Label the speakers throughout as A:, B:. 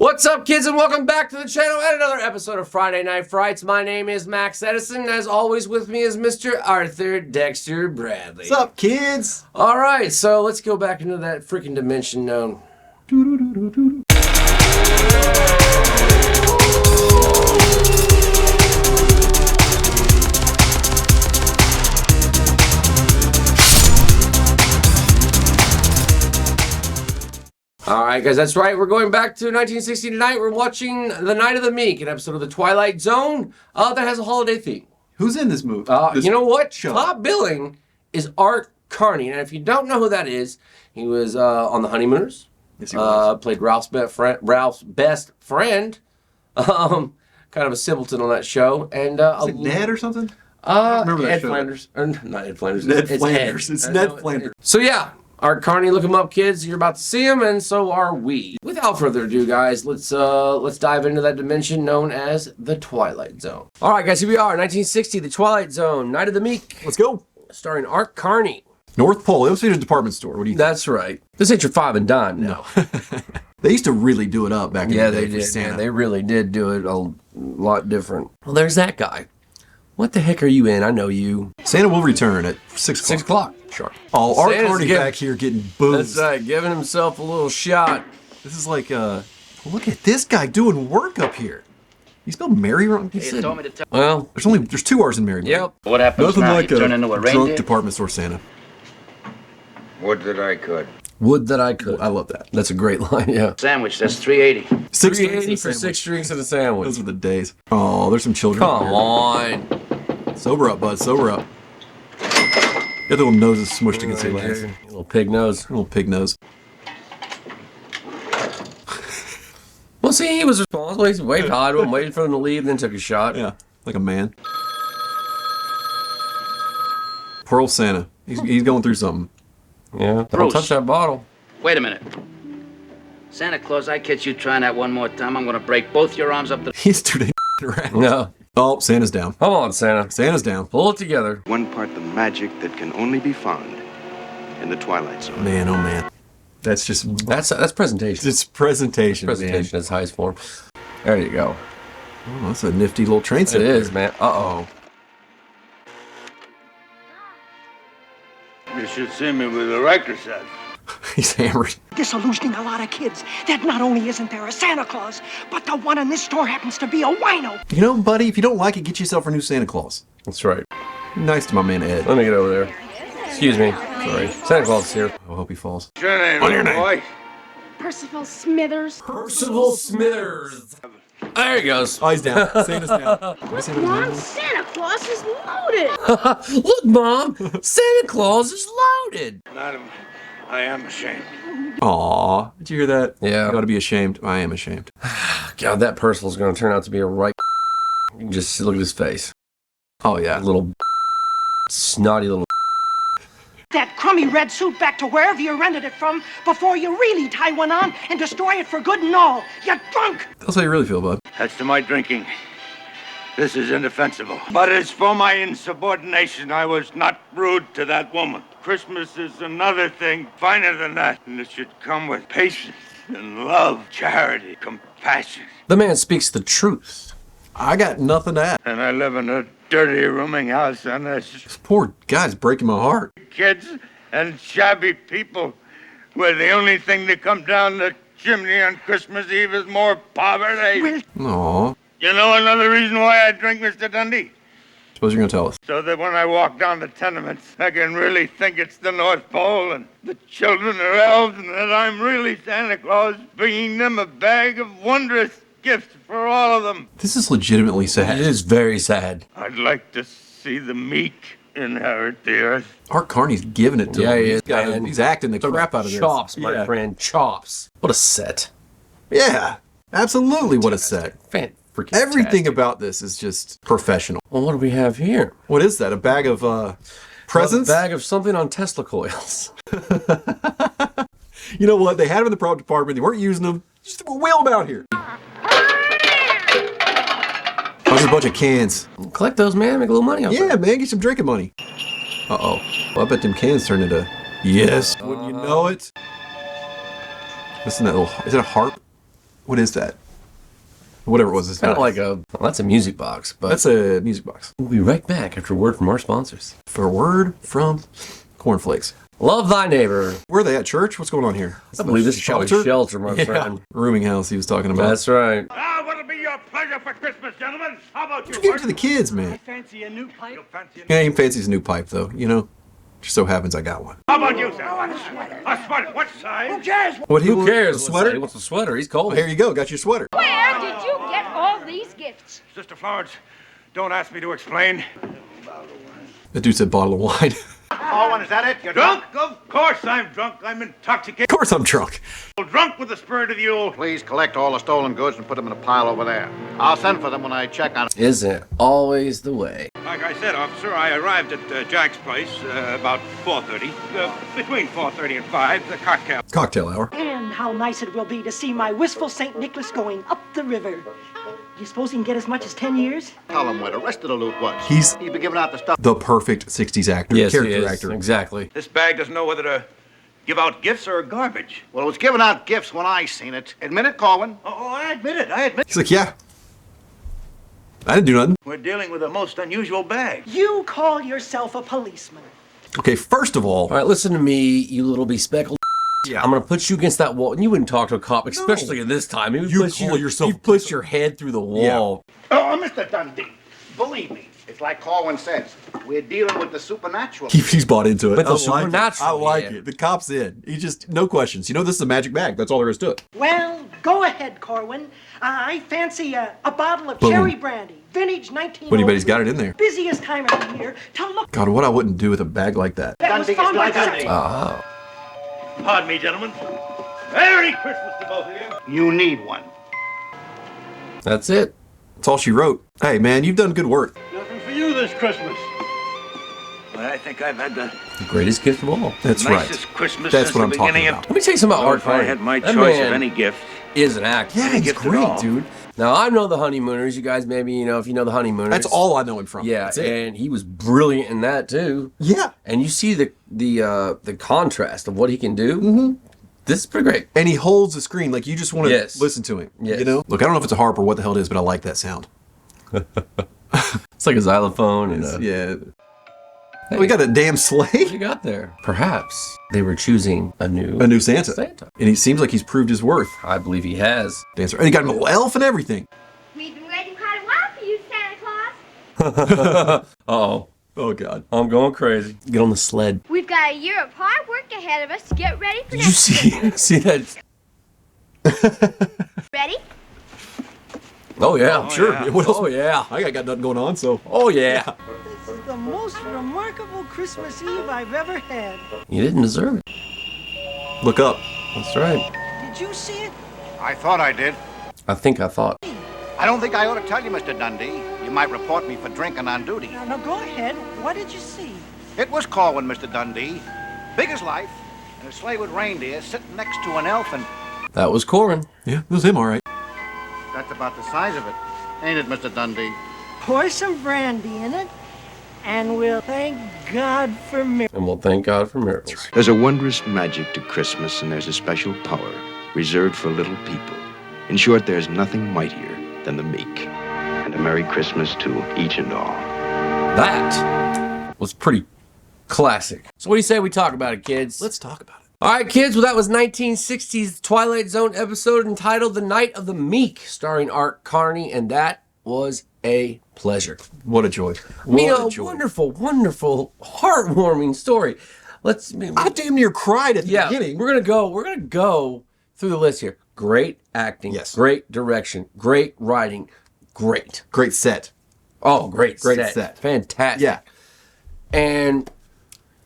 A: What's up, kids, and welcome back to the channel and another episode of Friday Night Frights. My name is Max Edison. As always, with me is Mr. Arthur Dexter Bradley.
B: What's up, kids?
A: All right, so let's go back into that freaking dimension known. Alright guys, that's right, we're going back to 1960 tonight. We're watching The Night of the Meek, an episode of the Twilight Zone that has a holiday theme.
B: Who's in this movie?
A: You know what?
B: Show.
A: Top billing is Art Carney, and if you don't know who that is, he was on The Honeymooners.
B: Yes, he was.
A: Played Ralph's best friend. Kind of a simpleton on that show. And
B: Is it Ned or something?
A: Remember
B: that
A: Ed
B: show.
A: Flanders. Not Ed Flanders.
B: Ned
A: it's
B: Flanders.
A: Ed.
B: It's Ned Flanders.
A: So yeah. Art Carney, look him up, kids. You're about to see him, and so are we. Without further ado, guys, let's dive into that dimension known as the Twilight Zone. All right, guys, here we are, 1960, the Twilight Zone, Night of the Meek.
B: Let's go.
A: Starring Art Carney.
B: North Pole. It was a department store. What do you think?
A: That's right. This ain't your five and dime now.
B: They used to really do it up back in the day.
A: They
B: for
A: did.
B: Santa.
A: Man, they really did do it a lot different. Well, there's that guy. What the heck are you in? I know you.
B: Santa will return at 6 o'clock.
A: 6 o'clock. Sure.
B: Oh, Art
A: Santa's
B: Carney back here getting boozed.
A: That's right, giving himself a little shot.
B: This is like, look at this guy doing work up here. You spelled Mary wrong? He said,
A: Well,
B: there's 2 R's in Mary.
A: yep.
C: What happens
B: Nothing
C: now?
B: like
C: You
B: a
C: turn into a
B: drunk
C: reindeer?
B: department store Santa.
C: Would that I could.
A: Would that I could.
B: I love that.
A: That's a great line, yeah.
C: Sandwich, that's $3.80.
B: 6
A: $3.80 for 6 drinks and a sandwich.
B: Those are the days. Oh, there's some children.
A: Come on.
B: Sober up, bud. Sober up. Get the little noses smushed against your legs.
A: Little pig nose.
B: Little pig nose.
A: Well, see, he was responsible. He waved hi to him, waited for them to leave, then took a shot.
B: Yeah, like a man. Poor old Santa. He's going through something.
A: Yeah. Don't
C: Bruce.
A: touch that bottle.
C: Wait a minute. Santa Claus, I catch you trying that one more time, I'm gonna break both your arms up the...
B: He's too damn around.
A: No.
B: Oh, Santa's down.
A: Come on, Santa.
B: Santa's down.
A: Pull it together.
D: One part the magic that can only be found in the Twilight Zone.
B: Man, oh man. That's just...
A: That's presentation.
B: It's presentation,
A: Presentation at its highest form. There you go.
B: man. Oh, that's a nifty little train set.
A: It is, man. Uh-oh.
E: You should see me with a record set.
B: He's hammered.
F: Disillusioning a lot of kids. That not only isn't there a Santa Claus, but the one in this store happens to be a wino.
B: You know, buddy, if you don't like it, get yourself a new Santa Claus.
A: That's right.
B: Be nice to my man Ed.
A: Let me get over there. Excuse me. Sorry. Santa Claus is here.
B: I hope he falls.
E: What's your name,
B: What your
E: little
B: name?
E: boy?
G: Percival Smithers.
A: Percival Smithers. There he goes.
B: Oh, he's down. Santa's down.
G: Mom, Santa Claus is loaded.
A: Look, Mom. Santa Claus is loaded.
E: I am ashamed.
B: Aw, did you hear that?
A: Yeah.
B: You gotta be ashamed. I am ashamed.
A: God, that Percival's going to turn out to be a right... You can just look at his face.
B: Oh, yeah.
A: Little... snotty little...
F: That crummy red suit back to wherever you rented it from before you really tie one on and destroy it for good and all. You're drunk.
B: That's how you really feel, bud.
E: As to my drinking, this is indefensible. But as for my insubordination, I was not rude to that woman. Christmas is another thing finer than that, and it should come with patience and love, charity, compassion.
A: The man speaks the truth.
B: I got nothing to add.
E: And I live in a dirty rooming house, and there's
B: This poor guy's breaking my heart.
E: kids and shabby people where the only thing that come down the chimney on Christmas Eve is more poverty.
B: Aw.
E: You know another reason why I drink, Mr. Dundee?
B: Suppose you're gonna tell us.
E: So that when I walk down the tenements, I can really think it's the North Pole and the children are elves and that I'm really Santa Claus, bringing them a bag of wondrous gifts for all of them.
B: This is legitimately
A: It
B: sad.
A: is very sad.
E: I'd like to see the meek inherit the earth.
B: Art Carney's giving it to
A: Yeah,
B: him.
A: he is, man.
B: He's acting the crap out of this.
A: Chops, my
B: Yeah.
A: friend. Chops. What a set.
B: Yeah, absolutely. What a set.
A: Fan-freaking-tastic.
B: Everything about this is just professional.
A: Well, what do we have here?
B: What is that? A bag of presents?
A: A bag of something on Tesla coils.
B: You know what? They had them in the prop department. They weren't using them. Just wheel them out here. Oh, there's a bunch of cans.
A: Collect those, man. Make a little money off
B: Yeah,
A: that.
B: man, get some drinking money. Uh-oh. Well, I bet them cans turn into... Yes, wouldn't you know it? Listen to that little... Is it a harp? What is that? Whatever it was. It's
A: Kind of
B: not.
A: like well, that's a music box, but
B: That's a music box.
A: we'll be right back after a word from our sponsors.
B: For a word from Cornflakes.
A: Love thy neighbor.
B: Where are they at, church? What's going on here?
A: I believe this is probably shelter, my friend.
B: Rooming house he was talking about.
A: That's right.
E: Ah, what'll be your pleasure for Christmas, gentlemen? How about you?
B: Give it to the kids, man.
F: Fancy a new pipe?
E: You fancy
B: Yeah, he fancies a new pipe, though. You know, just so happens I got one.
E: How about you, sir? A sweater. A sweater. What size?
F: Who cares?
B: What?
A: Who cares?
B: A sweater?
A: He wants a sweater. He's cold.
B: Here you go. Got your sweater.
G: Where did you get all these gifts?
E: Sister Florence, don't ask me to explain.
B: The dude said bottle of wine.
E: Oh, is that it? You're drunk? Of course I'm drunk. I'm intoxicated.
B: Of course I'm drunk.
E: Drunk with the spirit of the old.
H: Please collect all the stolen goods and put them in a pile over there. I'll send for them when I check on it.
A: Isn't it always the way?
E: Like I said, officer, I arrived at Jack's place about 4:30. Between 4:30 and 5, the cocktail.
B: Cocktail hour.
F: And how nice it will be to see my wistful St. Nicholas going up the river. You suppose he can get as much as 10 years?
H: Tell them where the rest of the loot was.
B: He's
H: He'd be giving out the stuff.
B: the perfect 60s actor.
A: Yes, he
B: character
A: is.
B: actor.
A: Exactly.
E: This bag doesn't know whether to give out gifts or garbage.
H: Well, it was giving out gifts when I seen it. Admit it, Corwin.
E: Oh, I admit it. I admit
B: He's like, yeah. I didn't do nothing.
E: we're dealing with a most unusual bag.
F: You call yourself a policeman.
B: Okay, first of all,
A: All right, listen to me, you little bespeckled.
B: Yeah.
A: I'm gonna put you against that wall, and you wouldn't talk to a cop, especially in this time. He would
B: You
A: put
B: call yourself-
A: You put your head through the wall.
H: Oh, Mr. Dundee, believe me, it's like Corwin says. We're dealing with the supernatural.
B: he's bought into it.
A: With the
B: I like it.
A: supernatural,
B: I like
A: yeah.
B: it. The cop's in. He just, no questions. You know, this is a magic bag. That's all there is to it.
F: Well, go ahead, Corwin. I fancy a bottle of
B: Boom.
F: cherry brandy, vintage 19.
B: But anybody's got it in there.
F: Busiest time of the year to look.
B: God, what I wouldn't do with a bag like that.
F: That was found by Dundee.
A: Oh.
E: Pardon me, gentlemen. Merry Christmas to both of you.
H: You need one.
A: That's it.
B: That's all she wrote. Hey, man, you've done good work.
E: Nothing for you this Christmas. But I think I've had the
A: The greatest gift of all.
B: That's
E: nicest
B: right.
E: Christmas
B: That's
E: since
B: what
E: the
B: I'm talking
E: beginning
B: about.
A: Let me tell you something about Art
E: If I
A: Carney.
E: had my
A: That
E: choice
A: man
E: of any gift,
A: is an actor.
B: Yeah, he's
E: gift at
B: great,
E: all.
B: dude.
A: Now, I know the Honeymooners. You guys maybe, you know, if you know the Honeymooners.
B: That's all I know him from.
A: Yeah,
B: That's it.
A: and he was brilliant in that, too.
B: Yeah.
A: And you see the contrast of what he can do. Mm-hmm. This is pretty great.
B: And he holds the screen like you just want to
A: Yes.
B: listen to him.
A: Yes.
B: You know? Look, I don't know if it's a harp or what the hell it is, but I like that sound.
A: It's like a xylophone. And
B: Yeah.
A: Hey,
B: We got a damn
A: what
B: sleigh.
A: you got there? Perhaps they were choosing a new
B: Santa.
A: Santa.
B: And he seems like he's proved his worth.
A: I believe he has.
B: Dancer. And he got a little elf and everything.
G: We've been waiting quite a while for you, Santa Claus.
A: Uh-oh.
B: Oh, God.
A: I'm going crazy. Get on the sled.
G: We've got a year of hard work ahead of us to get ready for
A: Did you
G: next
A: see that?
G: Ready?
A: Oh, yeah.
B: Sure.
E: yeah.
B: What else?
A: Oh, yeah.
B: I got nothing going on, so.
A: Oh, yeah.
F: This is the most remarkable Christmas Eve I've ever had.
A: You didn't deserve it.
B: Look up.
A: That's right.
F: Did you see it?
H: I thought I did.
A: I think I thought.
H: I don't think I ought to tell you, Mr. Dundee. You might report me for drinking on duty.
F: Now go ahead. What did you see?
H: It was Corwin, Mr. Dundee. Big as life, and a sleigh with reindeer sitting next to an elf, and
A: That was Corin.
B: Yeah, it was him, all right.
H: that's about the size of it. Ain't it, Mr. Dundee?
F: Pour some brandy in it, and we'll thank God for miracles.
A: And we'll thank God for miracles.
D: There's a wondrous magic to Christmas, and there's a special power reserved for little people. In short, there's nothing mightier than the meek. And a Merry Christmas to each and all.
A: That was pretty classic. So what do you say we talk about it, kids?
B: Let's talk about it.
A: All right, kids. Well, that was 1960's Twilight Zone episode entitled "The Night of the Meek," starring Art Carney, and that was a pleasure.
B: What a joy.
A: You know,
B: What a joy.
A: wonderful, wonderful, heartwarming story.
B: I damn near cried at the beginning.
A: We're gonna go through the list here. Great acting,
B: Yes.
A: great direction, great writing, great.
B: Great set.
A: Oh, great
B: Great set.
A: fantastic.
B: Yeah.
A: And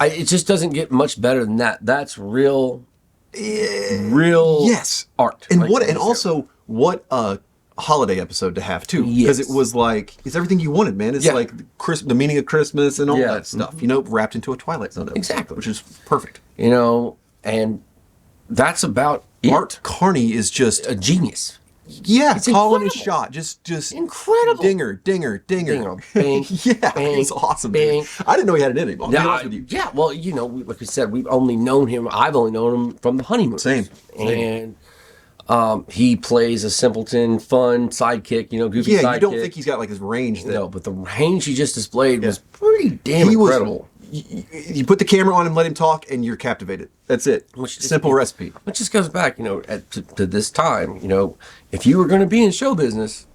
A: it just doesn't get much better than that. That's real
B: Yes.
A: art.
B: And
A: Like
B: what?
A: you
B: And
A: said.
B: also, what a holiday episode to have too, because
A: Yes.
B: it was like it's everything you wanted, man. It's
A: Yeah.
B: like the meaning of Christmas and all
A: Yeah.
B: that stuff. You know, wrapped into a Twilight Zone episode,
A: Exactly.
B: which is perfect.
A: You know, and that's about it.
B: Art Carney is just
A: A genius.
B: yeah,
A: it's
B: calling his
A: incredible.
B: shot, just
A: Incredible.
B: dinger.
A: Dinger, bang,
B: Yeah,
A: bang,
B: it's awesome.
A: bang.
B: Dude. I didn't know he had it in him. I'll be
A: Yeah,
B: honest with you.
A: yeah. Well, you know, like we said, we've only known him. I've only known him from the honeymoon.
B: Same.
A: And He plays a simpleton, fun sidekick, goofy sidekick.
B: Yeah, you don't think he's got like this range.
A: No, but the range he just displayed was pretty damn incredible.
B: You put the camera on him, let him talk, and you're captivated. That's it. Simple recipe.
A: Which just goes back, to this time. If you were going to be in show business,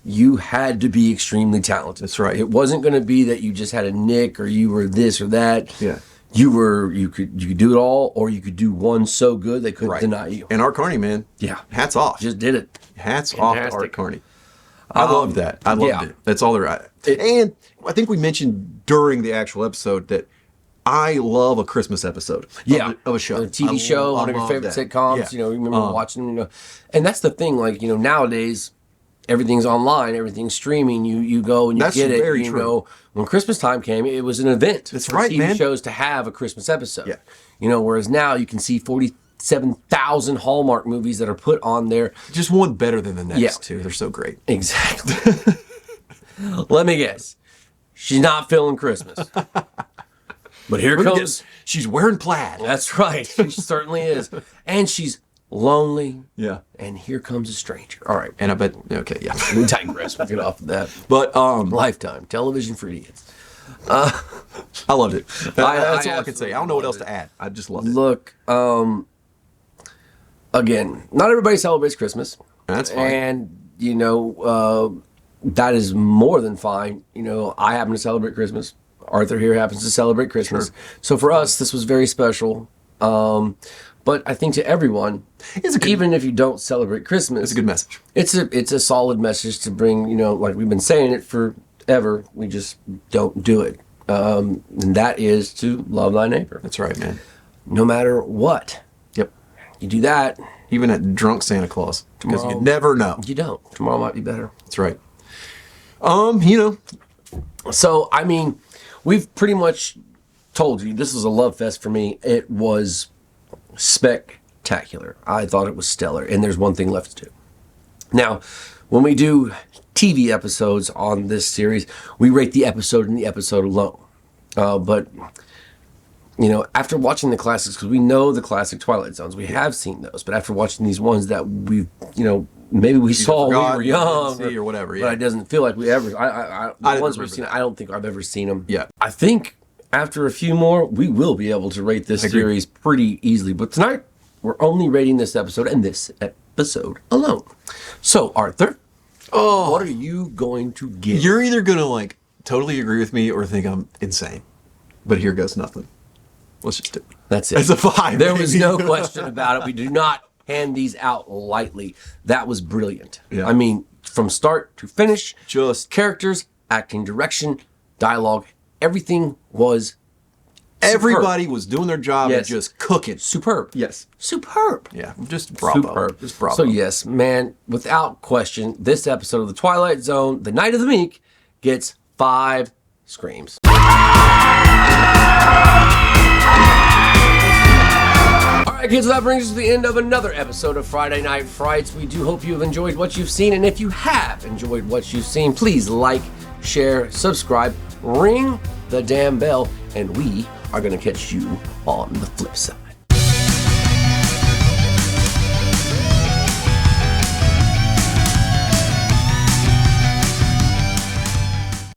A: you had to be extremely talented.
B: That's right.
A: It wasn't going to be that you just had a nick or you were this or that.
B: Yeah.
A: You could do it all, or you could do one so good they couldn't deny you.
B: And Art Carney, man.
A: Yeah.
B: Hats off.
A: Just did it.
B: Hats off to Art Carney. I loved that. I loved it. That's all there is. And I think we mentioned during the actual episode that I love a Christmas episode of a show.
A: A TV show, one of your favorite sitcoms.
B: Yeah.
A: You remember watching them. And that's the thing, nowadays, everything's online, everything's streaming. You go and you get it.
B: Very true.
A: When Christmas time came, it was an event.
B: That's
A: for
B: right,
A: TV
B: man.
A: shows to have a Christmas episode.
B: Yeah.
A: Whereas now you can see 47,000 Hallmark movies that are put on there.
B: Just one better than the next,
A: Yeah.
B: too. They're so great.
A: Exactly. Let me guess. She's not feeling Christmas. But here comes...
B: She's wearing plaid.
A: That's right. She certainly is. And she's lonely.
B: Yeah.
A: And here comes a stranger. All right.
B: And I bet... Okay, yeah.
A: We digress. We'll get off of that.
B: But,
A: Lifetime. Television for idiots.
B: I loved it. That's
A: I
B: all I can say. I don't know what else to add. I just loved it.
A: Look, again, not everybody celebrates Christmas.
B: That's fine.
A: And, that is more than fine. I happen to celebrate Christmas. Arthur here happens to celebrate Christmas.
B: Sure.
A: So for us, this was very special. But I think to everyone, even if you don't celebrate Christmas,
B: it's a good message.
A: It's a solid message to bring, like we've been saying it forever. We just don't do it. And that is to love thy neighbor.
B: That's right, man.
A: No matter what.
B: Yep.
A: You do that.
B: Even at drunk Santa Claus. Because you never know.
A: You don't. Tomorrow might be better.
B: That's right.
A: So, we've pretty much told you this was a love fest for me. It was spectacular. I thought it was stellar. And there's one thing left to do. Now, when we do TV episodes on this series, we rate the episode and the episode alone. But, after watching the classics, because we know the classic Twilight Zones, we have seen those. But after watching these ones that we've, maybe we saw when we were young
B: or whatever,
A: but it doesn't feel like we ever. The ones we've seen, I don't think I've ever seen them.
B: Yeah,
A: I think after a few more, we will be able to rate this series pretty easily. But tonight, we're only rating this episode and this episode alone. So, Arthur, what are you going to give?
B: You're either gonna totally agree with me or think I'm insane. But here goes nothing. Let's just do it.
A: That's it.
B: It's a 5.
A: There was no question about it. We do not hand these out lightly. That was brilliant.
B: Yeah.
A: From start to finish,
B: just
A: characters, acting, direction, dialogue, everything was
B: everybody was doing their job and
A: Yes.
B: just cooking.
A: superb.
B: Yes.
A: Superb.
B: Yeah. Just bravo.
A: Superb.
B: Just bravo.
A: So yes, man, without question, this episode of the Twilight Zone, the Night of the Meek, gets 5 screams. Alright kids, that brings us to the end of another episode of Friday Night Frights. We do hope you have enjoyed what you've seen, and if you have enjoyed what you've seen, please like, share, subscribe, ring the damn bell, and we are going to catch you on the flip side.